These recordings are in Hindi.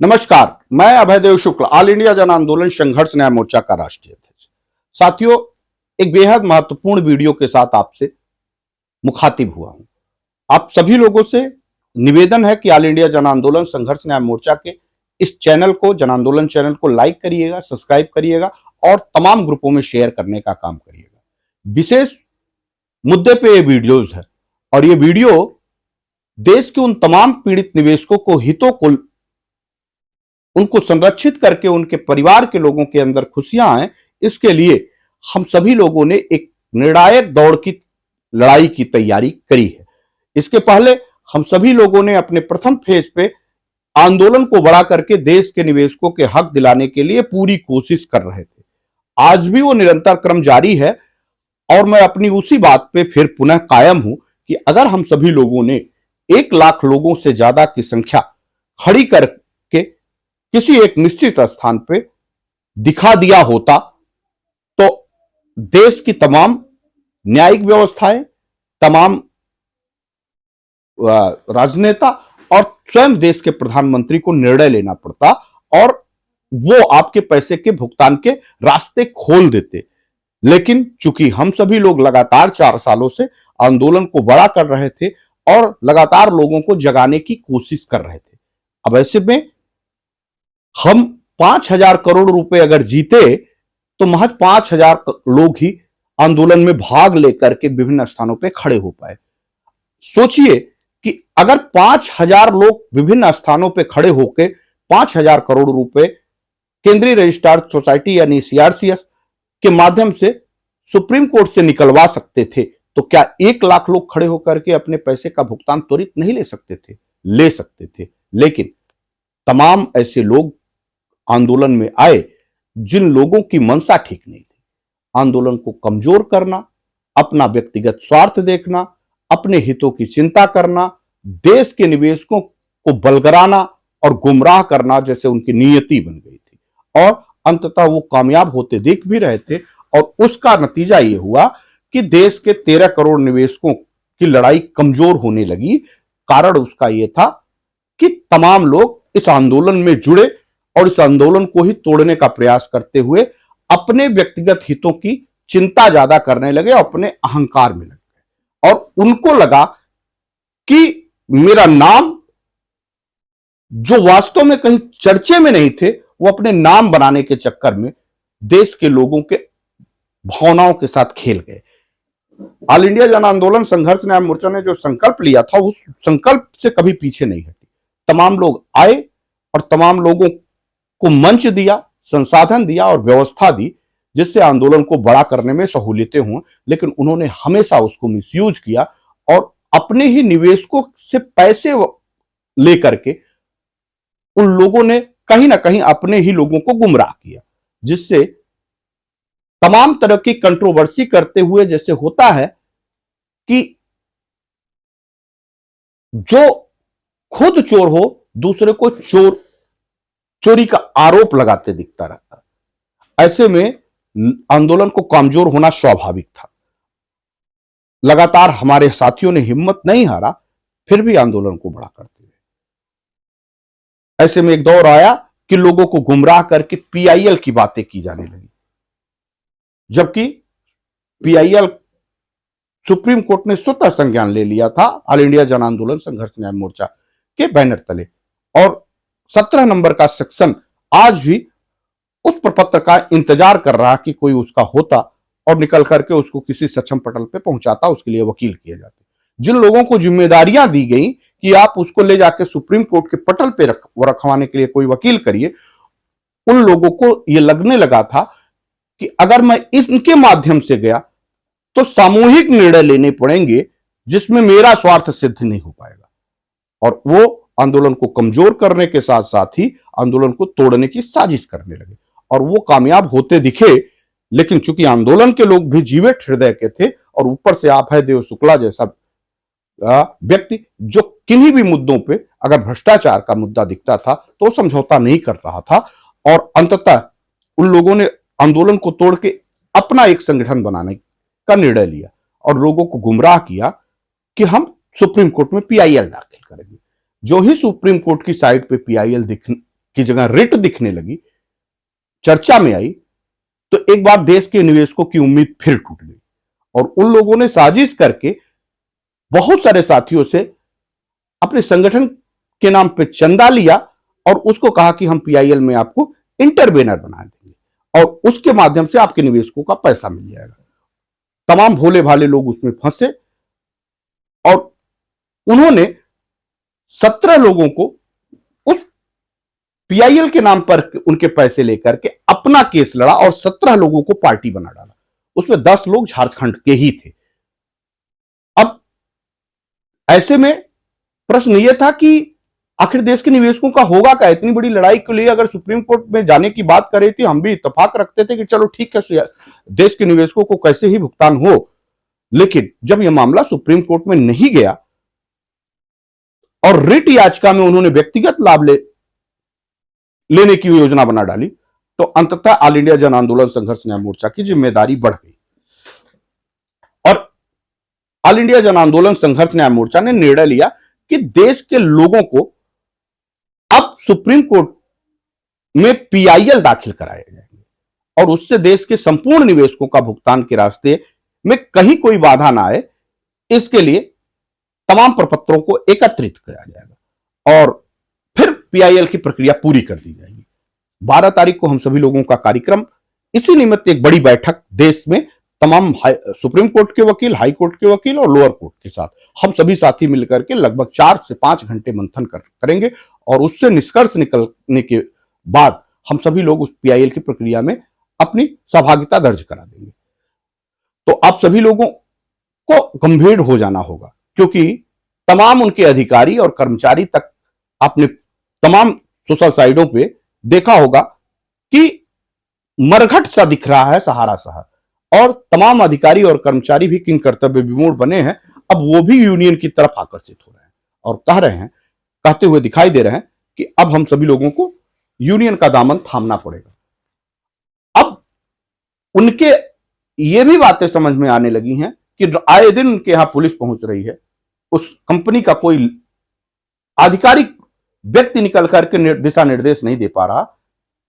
नमस्कार, मैं अभयदेव शुक्ल, ऑल इंडिया जन आंदोलन संघर्ष न्याय मोर्चा का राष्ट्रीय अध्यक्ष। साथियों, एक बेहद महत्वपूर्ण वीडियो के साथ आपसे मुखातिब हुआ हूं। आप सभी लोगों से निवेदन है कि ऑल इंडिया जन आंदोलन संघर्ष न्याय मोर्चा के इस चैनल को, जन आंदोलन चैनल को लाइक करिएगा, सब्सक्राइब करिएगा और तमाम ग्रुपों में शेयर करने का काम करिएगा। विशेष मुद्दे पे ये वीडियोज है और ये वीडियो देश के उन तमाम पीड़ित निवेशकों को हितों को उनको संरक्षित करके उनके परिवार के लोगों के अंदर खुशियां आए, इसके लिए हम सभी लोगों ने एक निर्णायक दौड़ की लड़ाई की तैयारी करी है। इसके पहले हम सभी लोगों ने अपने प्रथम फेज पे आंदोलन को बड़ा करके देश के निवेशकों के हक दिलाने के लिए पूरी कोशिश कर रहे थे। आज भी वो निरंतर क्रम जारी है और मैं अपनी उसी बात पे फिर पुनः कायम हूं कि अगर हम सभी लोगों ने 1 लाख लोगों से ज्यादा की संख्या खड़ी करके किसी एक निश्चित स्थान पे दिखा दिया होता तो देश की तमाम न्यायिक व्यवस्थाएं, तमाम राजनेता और स्वयं देश के प्रधानमंत्री को निर्णय लेना पड़ता और वो आपके पैसे के भुगतान के रास्ते खोल देते। लेकिन चूंकि हम सभी लोग लगातार 4 सालों से आंदोलन को बड़ा कर रहे थे और लगातार लोगों को जगाने की कोशिश कर रहे थे, अब ऐसे में हम 5,000 करोड़ रुपए अगर जीते तो महज 5,000 लोग ही आंदोलन में भाग लेकर के विभिन्न स्थानों पे खड़े हो पाए। सोचिए कि अगर 5,000 लोग विभिन्न स्थानों पे खड़े होकर 5,000 करोड़ रुपए केंद्रीय रजिस्ट्रार सोसाइटी यानी सीआरसीएस के माध्यम से सुप्रीम कोर्ट से निकलवा सकते थे, तो क्या 1 लाख लोग खड़े होकर के अपने पैसे का भुगतान त्वरित नहीं ले सकते थे? ले सकते थे। लेकिन तमाम ऐसे लोग आंदोलन में आए जिन लोगों की मंशा ठीक नहीं थी। आंदोलन को कमजोर करना, अपना व्यक्तिगत स्वार्थ देखना, अपने हितों की चिंता करना, देश के निवेशकों को बलगराना और गुमराह करना जैसे उनकी नियति बन गई थी और अंततः वो कामयाब होते दिख भी रहे थे। और उसका नतीजा ये हुआ कि देश के 13 करोड़ निवेशकों की लड़ाई कमजोर होने लगी। कारण उसका यह था कि तमाम लोग इस आंदोलन में जुड़े और इस आंदोलन को ही तोड़ने का प्रयास करते हुए अपने व्यक्तिगत हितों की चिंता ज्यादा करने लगे, अपने अहंकार में लग गए और उनको लगा कि मेरा नाम जो वास्तव में कहीं चर्चे में नहीं थे, वो अपने नाम बनाने के चक्कर में देश के लोगों के भावनाओं के साथ खेल गए। ऑल इंडिया जन आंदोलन संघर्ष न्याय मोर्चा ने जो संकल्प लिया था, उस संकल्प से कभी पीछे नहीं हटी। तमाम लोग आए और तमाम लोगों को मंच दिया, संसाधन दिया और व्यवस्था दी जिससे आंदोलन को बड़ा करने में सहूलियतें हों, लेकिन उन्होंने हमेशा उसको मिसयूज किया और अपने ही निवेशकों से पैसे लेकर के उन लोगों ने कहीं ना कहीं अपने ही लोगों को गुमराह किया, जिससे तमाम तरह की कंट्रोवर्सी करते हुए जैसे होता है कि जो खुद चोर हो दूसरे को चोरी का आरोप लगाते दिखता रहता। ऐसे में आंदोलन को कमजोर होना स्वाभाविक था। लगातार हमारे साथियों ने हिम्मत नहीं हारा, फिर भी आंदोलन को बड़ा करते हुए ऐसे में एक दौर आया कि लोगों को गुमराह करके पीआईएल की बातें की जाने लगी, जबकि पीआईएल सुप्रीम कोर्ट ने स्वतः संज्ञान ले लिया था ऑल इंडिया जन आंदोलन संघर्ष न्याय मोर्चा के बैनर तले और 17 नंबर का सेक्शन आज भी उस प्रपत्र का इंतजार कर रहा कि कोई उसका होता और निकल करके उसको किसी सक्षम पटल पे पहुंचाता, उसके लिए वकील किए जाते। जिन लोगों को जिम्मेदारियां दी गई कि आप उसको ले जाके सुप्रीम कोर्ट के पटल पे रखवाने के लिए कोई वकील करिए, उन लोगों को यह लगने लगा था कि अगर मैं इनके माध्यम से गया तो सामूहिक निर्णय लेने पड़ेंगे जिसमें मेरा स्वार्थ सिद्ध नहीं हो पाएगा और वो आंदोलन को कमजोर करने के साथ साथ ही आंदोलन को तोड़ने की साजिश करने लगे और वो कामयाब होते दिखे। लेकिन चूंकि आंदोलन के लोग भी जीवित हृदय के थे और ऊपर से अभयदेव शुक्ला जैसा व्यक्ति जो किन्हीं भी मुद्दों पे अगर भ्रष्टाचार का मुद्दा दिखता था तो समझौता नहीं कर रहा था और अंततः उन लोगों ने आंदोलन को तोड़ के अपना एक संगठन बनाने का निर्णय लिया और लोगों को गुमराह किया कि हम सुप्रीम कोर्ट में पीआईएल दाखिल करेंगे। जो ही सुप्रीम कोर्ट की साइट पे पीआईएल की जगह रिट दिखने लगी, चर्चा में आई, तो एक बार देश के निवेशकों की उम्मीद फिर टूट गई और उन लोगों ने साजिश करके बहुत सारे साथियों से अपने संगठन के नाम पे चंदा लिया और उसको कहा कि हम पीआईएल में आपको इंटरवेनर बना देंगे और उसके माध्यम से आपके निवेशकों का पैसा मिल जाएगा। तमाम भोले भाले लोग उसमें फंसे और उन्होंने 17 लोगों को उस पीआईएल के नाम पर उनके पैसे लेकर के अपना केस लड़ा और 17 लोगों को पार्टी बना डाला। उसमें 10 लोग झारखंड के ही थे। अब ऐसे में प्रश्न यह था कि आखिर देश के निवेशकों का होगा क्या? इतनी बड़ी लड़ाई के लिए अगर सुप्रीम कोर्ट में जाने की बात कर रही थी, हम भी इत्तेफाक रखते थे कि चलो ठीक है, देश के निवेशकों को कैसे ही भुगतान हो। लेकिन जब यह मामला सुप्रीम कोर्ट में नहीं गया और रिट याचिका में उन्होंने व्यक्तिगत लाभ लेने की योजना बना डाली, तो अंततः ऑल इंडिया जन आंदोलन संघर्ष न्याय मोर्चा की जिम्मेदारी बढ़ गई और ऑल इंडिया जन आंदोलन संघर्ष न्याय मोर्चा ने निर्णय लिया कि देश के लोगों को अब सुप्रीम कोर्ट में पीआईएल दाखिल कराए जाएंगे और उससे देश के संपूर्ण निवेशकों का भुगतान के रास्ते में कहीं कोई बाधा ना आए, इसके लिए तमाम प्रपत्रों को एकत्रित किया जाएगा और फिर पीआईएल की प्रक्रिया पूरी कर दी जाएगी। 12 तारीख को हम सभी लोगों का कार्यक्रम, इसी निमित्त एक बड़ी बैठक देश में तमाम सुप्रीम कोर्ट के वकील, हाई कोर्ट के वकील और लोअर कोर्ट के साथ हम सभी साथी मिलकर के लगभग 4 से 5 घंटे मंथन करेंगे और उससे निष्कर्ष निकलने के बाद हम सभी लोग उस पीआईएल की प्रक्रिया में अपनी सहभागिता दर्ज करा देंगे। तो आप सभी लोगों को गंभीर हो जाना होगा, क्योंकि तमाम उनके अधिकारी और कर्मचारी तक आपने तमाम सोशल साइटों पे देखा होगा कि मरघट सा दिख रहा है सहारा शहर और तमाम अधिकारी और कर्मचारी भी किंग कर्तव्य विमूढ़ बने हैं। अब वो भी यूनियन की तरफ आकर्षित हो रहे हैं और कहते हुए दिखाई दे रहे हैं कि अब हम सभी लोगों को यूनियन का दामन थामना पड़ेगा। अब उनके ये भी बातें समझ में आने लगी हैं कि आए दिन उनके यहां पुलिस पहुंच रही है, उस कंपनी का कोई आधिकारिक व्यक्ति निकल करके दिशा निर्देश नहीं दे पा रहा,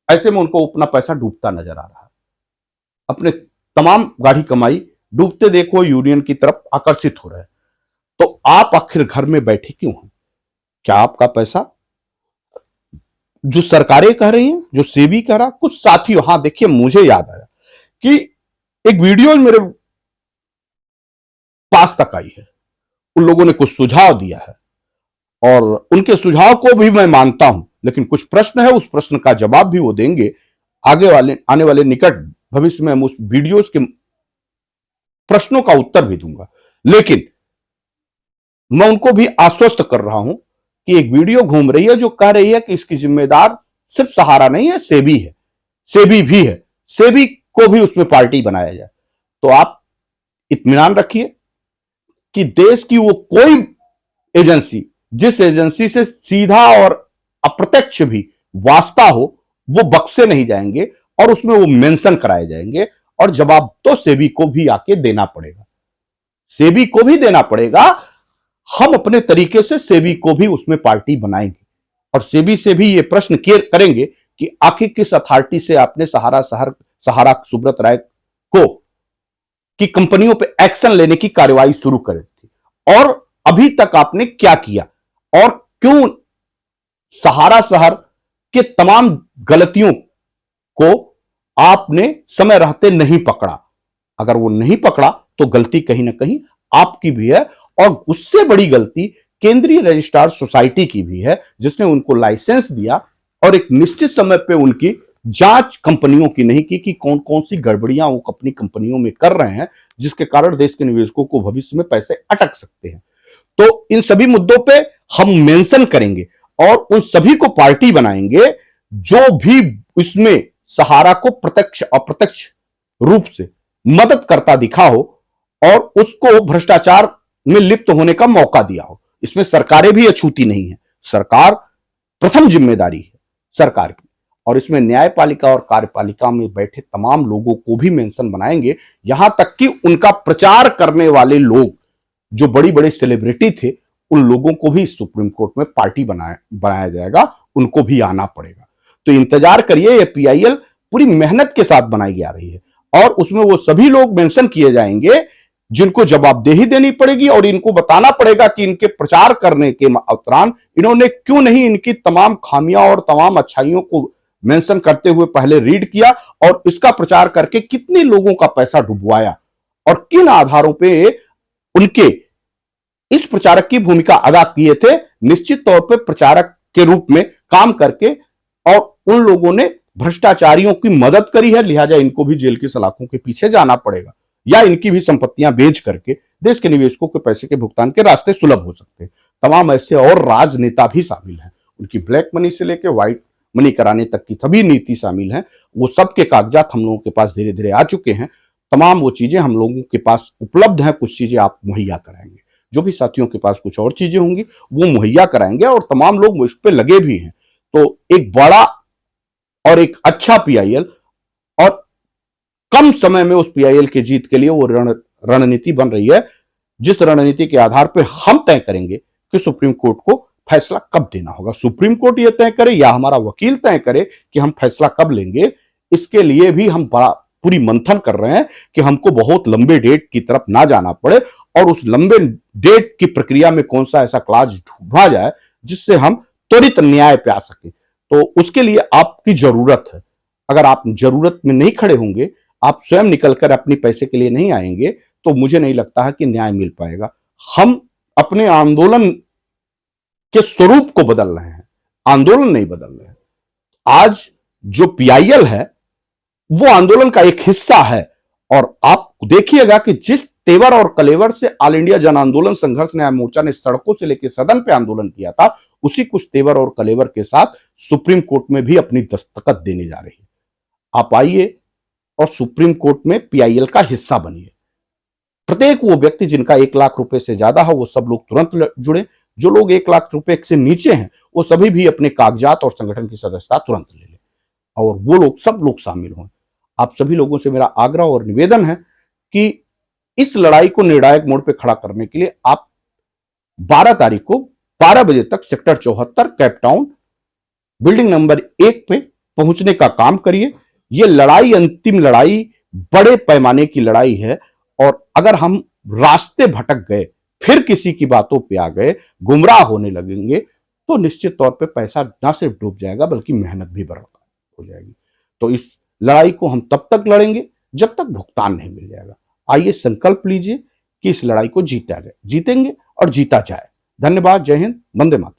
ऐसे में उनको अपना पैसा डूबता नजर आ रहा है। अपने तमाम गाढ़ी कमाई डूबते देखो यूनियन की तरफ आकर्षित हो रहा है। तो आप आखिर घर में बैठे क्यों हैं? क्या आपका पैसा जो सरकारें कह रही हैं, जो सेबी कह रहा, कुछ साथियों, हां देखिए मुझे याद आया कि एक वीडियो मेरे पास तक आई है, उन लोगों ने कुछ सुझाव दिया है और उनके सुझाव को भी मैं मानता हूं, लेकिन कुछ प्रश्न है, उस प्रश्न का जवाब भी वो देंगे आने वाले निकट भविष्य में। हम उस वीडियोस के प्रश्नों का उत्तर भी दूंगा, लेकिन मैं उनको भी आश्वस्त कर रहा हूं कि एक वीडियो घूम रही है जो कह रही है कि इसकी जिम्मेदार सिर्फ सहारा नहीं है, सेबी है, सेबी भी है, सेबी को भी उसमें पार्टी बनाया जाए। तो आप इत्मीनान रखिए कि देश की वो कोई एजेंसी जिस एजेंसी से सीधा और अप्रत्यक्ष भी वास्ता हो, वो बक्से नहीं जाएंगे और उसमें वो मेंशन कराए जाएंगे और जवाब तो सेबी को भी आके देना पड़ेगा, सेबी को भी देना पड़ेगा। हम अपने तरीके से सेबी को भी उसमें पार्टी बनाएंगे और सेबी से भी ये प्रश्न करेंगे कि आखिर किस अथॉरिटी से आपने सहारा सुब्रत राय को की कंपनियों पे एक्शन लेने की कार्रवाई शुरू कर थी और अभी तक आपने क्या किया और क्यों सहारा शहर के तमाम गलतियों को आपने समय रहते नहीं पकड़ा। अगर वो नहीं पकड़ा तो गलती कहीं ना कहीं आपकी भी है और उससे बड़ी गलती केंद्रीय रजिस्ट्रार सोसाइटी की भी है, जिसने उनको लाइसेंस दिया और एक निश्चित समय पे उनकी जांच कंपनियों की नहीं की कि कौन कौन सी गड़बड़ियां वो अपनी कंपनियों में कर रहे हैं, जिसके कारण देश के निवेशकों को भविष्य में पैसे अटक सकते हैं। तो इन सभी मुद्दों पे हम मेंशन करेंगे और उन सभी को पार्टी बनाएंगे जो भी इसमें सहारा को प्रत्यक्ष अप्रत्यक्ष रूप से मदद करता दिखा हो और उसको भ्रष्टाचार में लिप्त होने का मौका दिया हो। इसमें सरकारें भी अछूती नहीं है, सरकार प्रथम जिम्मेदारी है सरकार की, और इसमें न्यायपालिका और कार्यपालिका में बैठे तमाम लोगों को भी मेंशन बनाएंगे, यहां तक कि उनका प्रचार करने वाले लोग जो बड़ी बड़ी सेलिब्रिटी थे, उन लोगों को भी सुप्रीम कोर्ट में पार्टी बनाया जाएगा, उनको भी आना पड़ेगा। तो इंतजार करिए, ये पीआईएल पूरी मेहनत के साथ बनाई जा रही है और उसमें वो सभी लोग मेंशन किए जाएंगे जिनको जवाबदेही देनी पड़ेगी और इनको बताना पड़ेगा कि इनके प्रचार करने के दौरान इन्होंने क्यों नहीं इनकी तमाम खामियां और तमाम अच्छाइयों को मेंशन करते हुए पहले रीड किया और इसका प्रचार करके कितने लोगों का पैसा डुबवाया और किन आधारों पे उनके इस प्रचारक की भूमिका अदा किए थे। निश्चित तौर पे प्रचारक के रूप में काम करके और उन लोगों ने भ्रष्टाचारियों की मदद करी है, लिहाजा इनको भी जेल की सलाखों के पीछे जाना पड़ेगा या इनकी भी संपत्तियां बेच करके देश के निवेशकों के पैसे के भुगतान के रास्ते सुलभ हो सकते हैं। तमाम ऐसे और राजनेता भी शामिल हैं, उनकी ब्लैक मनी से लेकर व्हाइट मनी कराने तक की सभी नीति शामिल है। वो सबके कागजात हम लोगों के पास धीरे धीरे आ चुके हैं। तमाम वो चीजें हम लोगों के पास उपलब्ध हैं, कुछ चीजें आप मुहैया कराएंगे, जो भी साथियों के पास कुछ और चीजें होंगी वो मुहैया कराएंगे और तमाम लोग इस पे लगे भी हैं। तो एक बड़ा और एक अच्छा पीआईएल और कम समय में उस पीआईएल की जीत के लिए वो रणनीति बन रही है, जिस रणनीति के आधार पर हम तय करेंगे कि सुप्रीम कोर्ट को फैसला कब देना होगा। सुप्रीम कोर्ट यह तय करे या हमारा वकील तय करे कि हम फैसला कब लेंगे, इसके लिए भी हम बड़ा पूरी मंथन कर रहे हैं कि हमको बहुत लंबे डेट की तरफ ना जाना पड़े और उस लंबे डेट की प्रक्रिया में कौन सा ऐसा क्लाज ढूंढा जाए जिससे हम त्वरित न्याय पे आ सके। तो उसके लिए आपकी जरूरत है। अगर आप जरूरत में नहीं खड़े होंगे, आप स्वयं निकलकर अपने पैसे के लिए नहीं आएंगे, तो मुझे नहीं लगता है कि न्याय मिल पाएगा। हम अपने आंदोलन के स्वरूप को बदल रहे हैं, आंदोलन नहीं बदल रहे हैं। आज जो पीआईएल है वो आंदोलन का एक हिस्सा है और आप देखिएगा कि जिस तेवर और कलेवर से ऑल इंडिया जन आंदोलन संघर्ष न्याय मोर्चा ने सड़कों से लेकर सदन पे आंदोलन किया था, उसी कुछ तेवर और कलेवर के साथ सुप्रीम कोर्ट में भी अपनी दस्तखत देने जा रही है। आप आइए और सुप्रीम कोर्ट में पीआईएल का हिस्सा बनिए। प्रत्येक वो व्यक्ति जिनका 1 लाख रुपए से ज्यादा हो वो सब लोग तुरंत जुड़े, जो लोग 1 लाख रुपए से नीचे हैं वो सभी भी अपने कागजात और संगठन की सदस्यता तुरंत ले लें और वो लोग सब लोग शामिल हों। आप सभी लोगों से मेरा आग्रह और निवेदन है कि इस लड़ाई को निर्णायक मोड़ पे खड़ा करने के लिए आप 12 तारीख को 12 बजे तक सेक्टर 74 कैपटाउन बिल्डिंग नंबर 1 पे पहुंचने का काम करिए। ये लड़ाई अंतिम लड़ाई बड़े पैमाने की लड़ाई है और अगर हम रास्ते भटक गए, फिर किसी की बातों पे आ गए, गुमराह होने लगेंगे, तो निश्चित तौर पे पैसा ना सिर्फ डूब जाएगा बल्कि मेहनत भी बर्बाद हो जाएगी। तो इस लड़ाई को हम तब तक लड़ेंगे जब तक भुगतान नहीं मिल जाएगा। आइए संकल्प लीजिए कि इस लड़ाई को जीता जाए, जीतेंगे और जीता जाए। धन्यवाद। जय हिंद। वंदे मातरम।